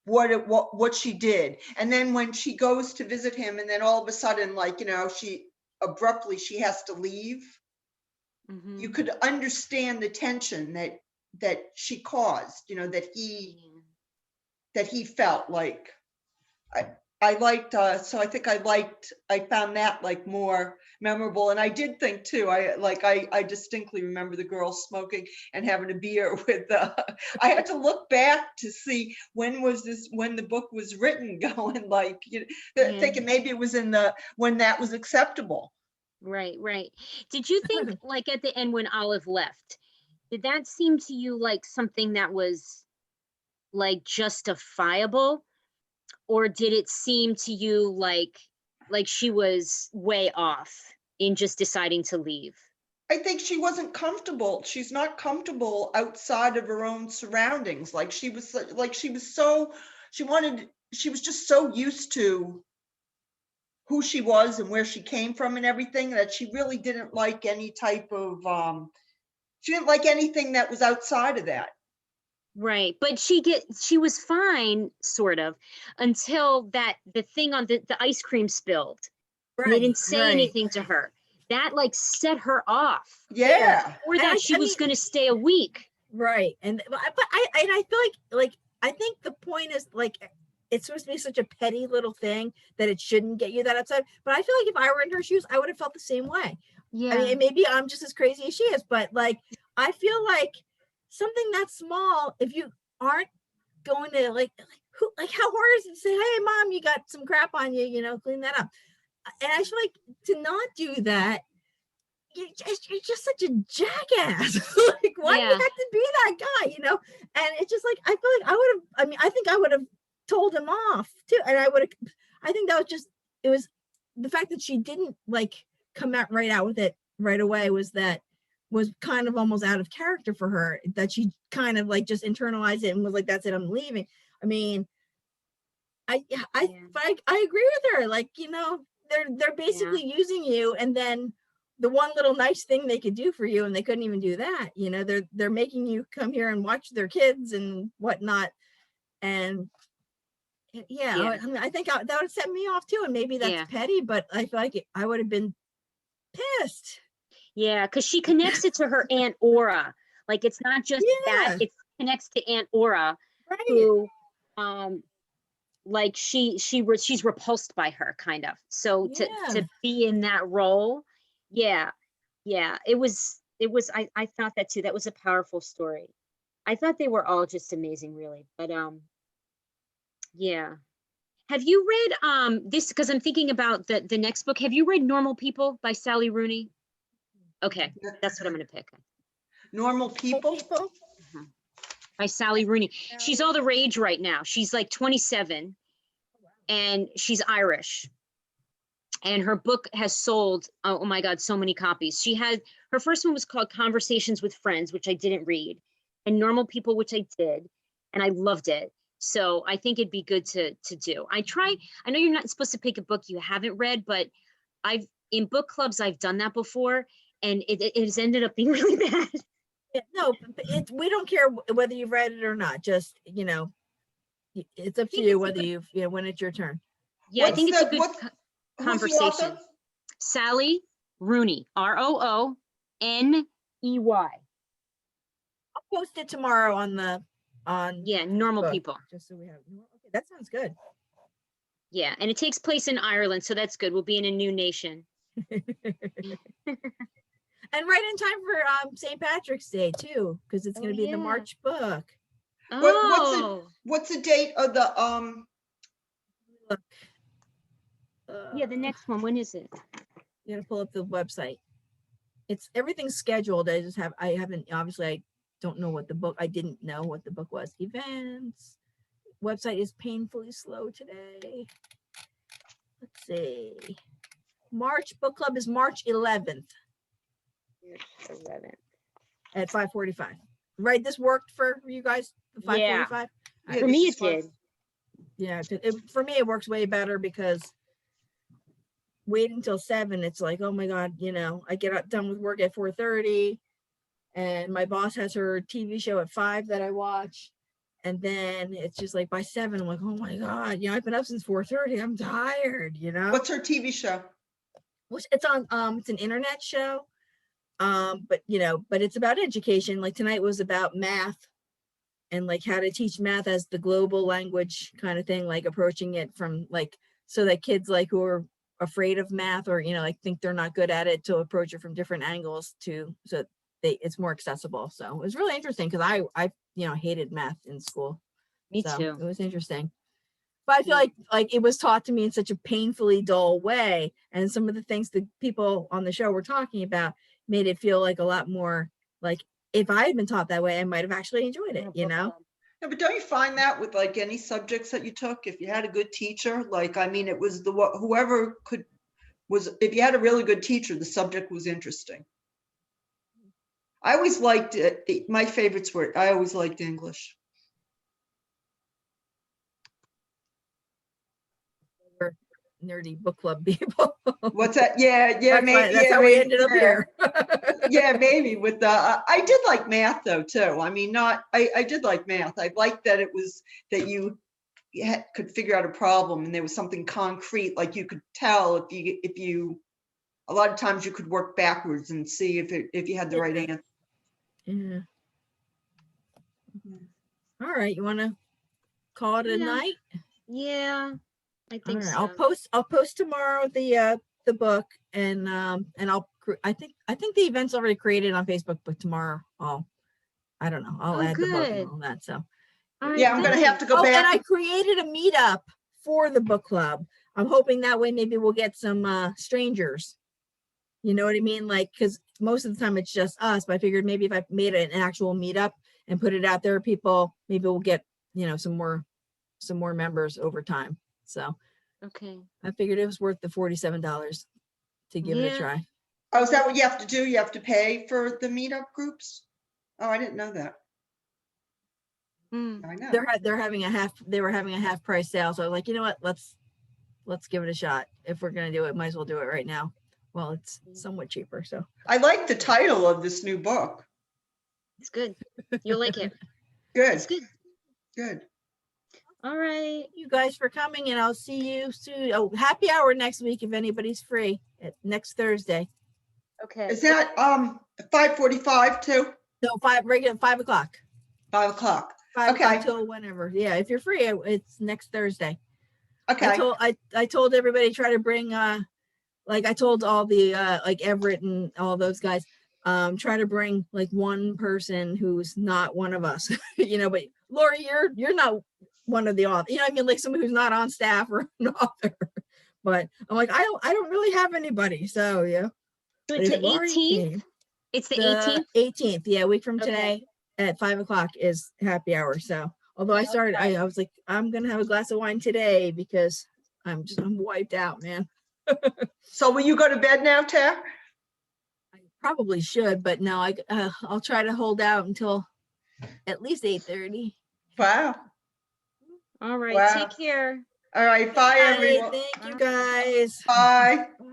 what she did. And then when she goes to visit him, and then all of a sudden, like, you know, she has to leave. Mm-hmm. You could understand the tension that she caused, you know, that he felt. Like I liked, so I think I found that like more memorable. And I did think too, I distinctly remember the girls smoking and having a beer with, I had to look back to see when the book was written, going like, you know, thinking maybe it was when that was acceptable. Right. Did you think, like at the end when Olive left, did that seem to you like something that was like justifiable? Or did it seem to you like she was way off in just deciding to leave? I think she wasn't comfortable. She's not comfortable outside of her own surroundings. Like she was just so used to who she was and where she came from and everything, that she really didn't like any type of, she didn't like anything that was outside of that. Right. But she was fine, sort of, until the thing on the ice cream spilled. Right, They didn't say right. anything to her. That like set her off. Yeah. Or that she was going to stay a week. Right. And I feel like I think the point is, like, it's supposed to be such a petty little thing that it shouldn't get you that upset. But I feel like if I were in her shoes, I would have felt the same way. Yeah. I mean, maybe I'm just as crazy as she is, but like, I feel like something that small, if you aren't going to like how hard is it to say, hey mom, you got some crap on you, you know, clean that up. And I feel like to not do that, you're just such a jackass. Like, why do you have to be that guy, you know? And it's just like, I feel like I think I would have told him off too. And I think that was just, it was the fact that she didn't like come out with it right away was kind of almost out of character for her, that she kind of like just internalized it and was like, that's it, I'm leaving. I mean, I agree with her. Like, you know, they're basically using you, and then the one little nice thing they could do for you, and they couldn't even do that. You know, they're making you come here and watch their kids and whatnot. And I mean, I think that would set me off too. And maybe that's petty, but I feel like I would have been pissed. Yeah, because she connects it to her Aunt Aura. Like, it's not just that, it connects to Aunt Aura, Right. who like she's repulsed by her, kind of. So to be in that role, it was I thought that too. That was a powerful story. I thought they were all just amazing, really. But have you read this, because I'm thinking about the next book. Have you read Normal People by Sally Rooney? Okay, that's what I'm gonna pick. Normal People? By Sally Rooney. She's all the rage right now. She's like 27 and she's Irish. And her book has sold, oh my God, so many copies. Her first one was called Conversations with Friends, which I didn't read, and Normal People, which I did, and I loved it. So I think it'd be good to do. I know you're not supposed to pick a book you haven't read, but in book clubs, I've done that before, and it has ended up being really bad. No, we don't care whether you've read it or not. Just, you know, it's up to you whether when it's your turn. Yeah, I think it's a good conversation. Sally Rooney, Rooney. I'll post it tomorrow on Normal Facebook, People. just so we have. Okay, that sounds good. Yeah, and it takes place in Ireland, so that's good. We'll be in a new nation. And right in time for St. Patrick's Day too, because it's going to be the March book. What's the date of the the next one. When is it? You got to pull up the website. Everything's scheduled. I don't know what the book. I didn't know what the book was. Events. Website is painfully slow today. Let's see. March book club is March 11th. At 5:45. Right, this worked for you guys. 5:45. Yeah, for me it did. Yeah, for me it works way better, because waiting till 7, it's like, oh my God, you know, I get done with work at 4:30, and my boss has her TV show at 5 that I watch, and then it's just like by 7, I'm like, oh my God, you know, I've been up since 4:30. I'm tired, you know. What's her TV show? It's on it's an internet show. But it's about education. Like tonight was about math, and like how to teach math as the global language kind of thing, like approaching it from like, so that kids like who are afraid of math, or, you know, like think they're not good at it, to approach it from different angles so it's more accessible. So it was really interesting, because I hated math in school. Me too. It was interesting. But I feel like it was taught to me in such a painfully dull way. And some of the things that people on the show were talking about made it feel like a lot more like, if I had been taught that way, I might have actually enjoyed it, you know? Yeah, but don't you find that with like any subjects that you took, if you had a good teacher, like, I mean, it was if you had a really good teacher, the subject was interesting. I always liked it. My favorites I always liked English. Nerdy book club people. What's that? Yeah, maybe that's how we ended up here. Yeah, maybe with I did like math though too. I mean, I did like math. I liked that it was that you could figure out a problem, and there was something concrete, like you could tell if you a lot of times you could work backwards and see if you had the right answer. Yeah. All right, you want to call it a night? Yeah, I think so. I'll post tomorrow the book, and I think the event's already created on Facebook, but tomorrow I don't know. I'll add the book and all that. So yeah, I'm gonna have to go back. And I created a meetup for the book club. I'm hoping that way maybe we'll get some strangers. You know what I mean? Like, because most of the time it's just us, but I figured maybe if I made an actual meetup and put it out there, people, maybe we'll get, some more members over time. So Okay. I figured it was worth the $47 to give it a Yeah. try. Oh, is that what you have to do? You have to pay for the meetup groups? Oh, I didn't know that. Mm. I know. They're having they were having a half price sale. So I was like, you know what, let's give it a shot. If we're gonna do it, might as well do it right now. Well, it's somewhat cheaper. So I like the title of this new book. It's good. You'll like it. Good, It's good. good. All right. thank you guys for coming, and I'll see you soon. Oh, happy hour next week if anybody's free. Next Thursday. Okay. Is that 5:45 too? No, regular 5 o'clock. 5 o'clock. 5 Okay. o'clock till whenever. Yeah, if you're free, it's next Thursday. Okay. I told everybody try to bring like I told all the like Everett and all those guys, try to bring like one person who's not one of us, you know, but Lori, you're not one of the authors, you know what I mean? Like someone who's not on staff or an author. But I'm like, I don't really have anybody. So yeah. So But it's if the Lori 18th. came, It's the the 18th. 18th, yeah, a week from Okay. today at 5 o'clock is happy hour. So although I started, I was like, I'm gonna have a glass of wine today because I'm wiped out, man. So will you go to bed now, Tara? I probably should, but no, I'll try to hold out until at least 8:30. Wow. All right. Wow. Take care. All right. Bye, everyone. Thank you guys. Bye. Bye.